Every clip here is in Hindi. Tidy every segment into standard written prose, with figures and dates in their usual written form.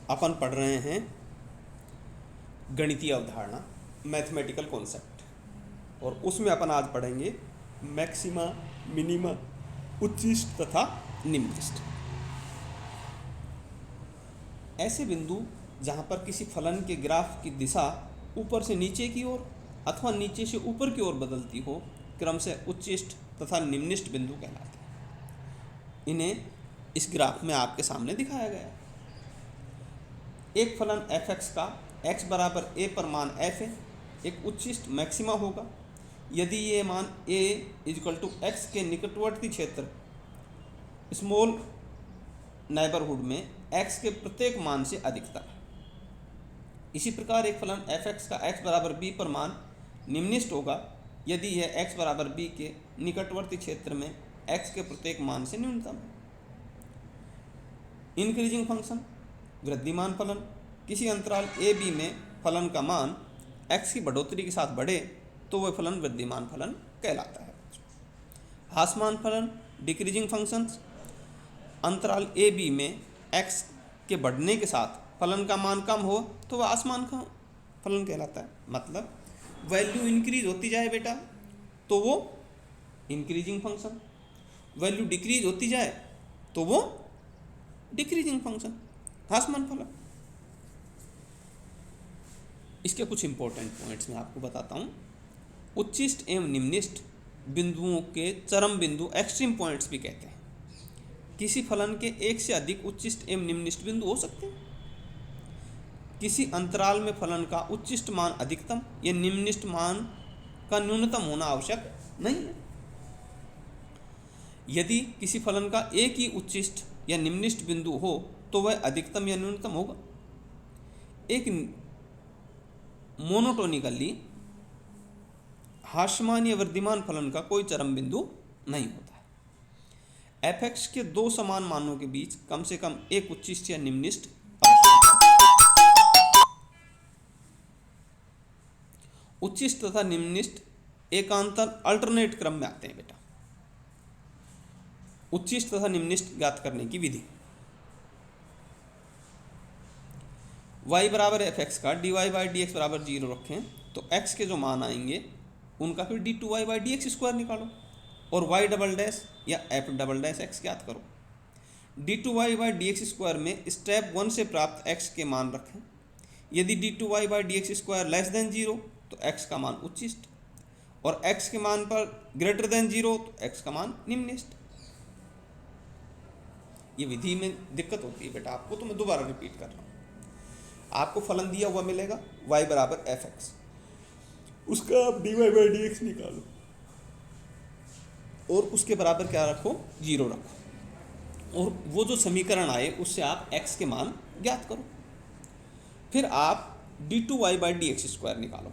अपन पढ़ रहे हैं गणितीय अवधारणा, मैथमेटिकल कॉन्सेप्ट, और उसमें अपन आज पढ़ेंगे मैक्सिमा, मिनिमा, उच्चिष्ट तथा निम्निष्ट। ऐसे बिंदु जहाँ पर किसी फलन के ग्राफ की दिशा ऊपर से नीचे की ओर अथवा नीचे से ऊपर की ओर बदलती हो, क्रम से उच्चिष्ट तथा निम्निष्ट बिंदु कहलाते हैं। इन्हें इस ग्राफ में आपके सामने दिखाया गया है। एक फलन f(x) का x बराबर a पर मान f है, एक उच्चिष्ट मैक्सिमा होगा यदि ये मान a = x के निकटवर्ती क्षेत्र स्मॉल नेबरहुड में x के प्रत्येक मान से अधिकतम है। इसी प्रकार एक फलन f(x) का x बराबर b पर मान निम्निष्ट होगा यदि यह x बराबर b के निकटवर्ती क्षेत्र में x के प्रत्येक मान से न्यूनतम है। इंक्रीजिंग फंक्शन, वृद्धिमान फलन, किसी अंतराल a b में फलन का मान x की बढ़ोतरी के साथ बढ़े तो वह फलन वृद्धिमान फलन कहलाता है। ह्रासमान फलन, डिक्रीजिंग फंक्शंस, अंतराल a b में x के बढ़ने के साथ फलन का मान कम हो तो वह ह्रासमान का फलन कहलाता है। मतलब वैल्यू इंक्रीज होती जाए बेटा तो वो इंक्रीजिंग फंक्शन, वैल्यू डिक्रीज होती जाए तो वो डिक्रीजिंग फंक्शन, ह्रासमान फलन। इसके कुछ इंपॉर्टेंट पॉइंट्स मैं आपको बताता हूँ। उच्चिष्ट एवं निम्निष्ट बिंदुओं के चरम बिंदु एक्सट्रीम पॉइंट्स भी कहते हैं। किसी फलन के एक से अधिक उच्चिष्ट एवं निम्निष्ट बिंदु हो सकते हैं। किसी अंतराल में फलन का उच्चिष्ट मान अधिकतम या निम्निष्ट मान का न्यूनतम होना आवश्यक नहीं है। यदि किसी फलन का एक ही उच्चिष्ट या निम्निष्ट बिंदु हो तो वह अधिकतम या न्यूनतम होगा। एक मोनोटोनिकली ह्रासमान या वृद्धिमान फलन का कोई चरम बिंदु नहीं होता है। f(x) के दो समान मानों के बीच कम से कम एक उच्चिष्ट या निम्निष्ट उच्चिष्ट तथा निम्निष्ट एकांतर अल्टरनेट क्रम में आते हैं बेटा। उच्चिष्ट तथा निम्निष्ट ज्ञात करने की विधि, y बराबर f(x) का dy/dx बराबर 0 रखें तो x के जो मान आएंगे उनका फिर d2y/dx² निकालो और y डबल डैश या f डबल डैश x ज्ञात करो। d2y/dx² में स्टेप 1 से प्राप्त x के मान रखें। यदि d2y/dx² लेस देन 0 तो x का मान उच्चिष्ट और x के मान पर ग्रेटर देन 0 तो x का मान निम्निष्ट। ये विधि में दिक्कत होती है बेटा आपको, तो मैं दोबारा रिपीट कर रहा हूँ। आपको फलन दिया हुआ मिलेगा y बराबर f(x), उसका आप dy/dx निकालो और उसके बराबर क्या रखो, 0 रखो और वो जो समीकरण आए उससे आप x के मान ज्ञात करो। फिर आप d2y/dx² निकालो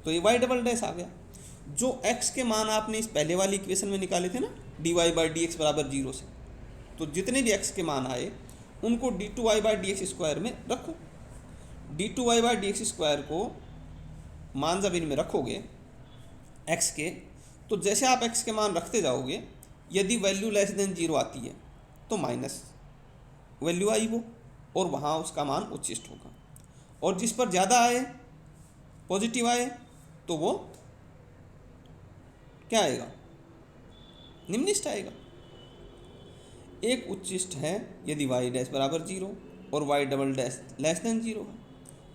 तो ये y डबल डैश आ गया। जो x के मान आपने इस पहले वाली इक्वेशन में निकाले थे ना dy/dx बराबर 0 से, तो जितने भी x के मान आए उनको d2y/dx² में रखो। d2y/dx² को मान जब इनमें रखोगे x के, तो जैसे आप x के मान रखते जाओगे यदि वैल्यू लेस देन 0 आती है तो माइनस वैल्यू आई वो और वहाँ उसका मान उच्चिष्ट होगा, और जिस पर ज़्यादा आए पॉजिटिव आए तो वो क्या आएगा, निम्निष्ट आएगा। एक उच्चिष्ट है यदि y डैश बराबर 0 और y double dash less than 0 है,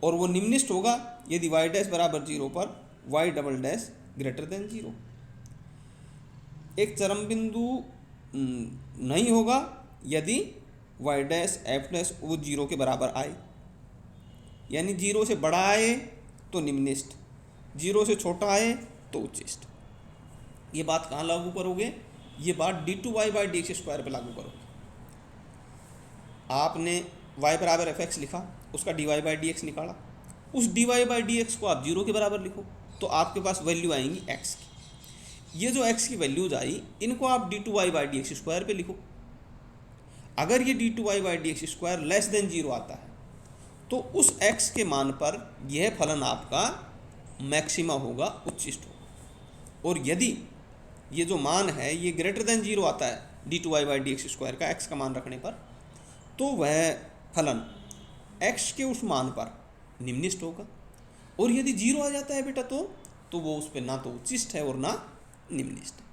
और वो निम्निष्ट होगा यदि y डैश बराबर 0 पर y double dash greater than 0। एक चरम बिंदु नहीं होगा यदि y डैश f डैश वो 0 के बराबर आए, यानी 0 से बड़ा आए तो निम्निष्ट, 0 से छोटा आए तो उच्चिष्ट। ये बात कहाँ लागू करोगे, ये बात d2y/dx² पर लागू करोगे। आपने y बराबर f(x) लिखा, उसका dy/dx निकाला, उस dy/dx को आप 0 के बराबर लिखो तो आपके पास वैल्यू आएंगी x की। ये जो x की वैल्यूज आई इनको आप d2y/dx² पे लिखो। अगर ये d2y/dx² लेस देन 0 आता है तो उस x के मान पर यह फलन आपका मैक्सिमा होगा, उच्चिष्ट होगा। और यदि ये जो मान है ये ग्रेटर देन 0 आता है d2y/dx² का x का मान रखने पर, तो वह फलन x के उस मान पर निम्निष्ट होगा, और यदि 0 आ जाता है बेटा तो वो उस पर ना तो उच्चिष्ट है और ना निम्निष्ट है।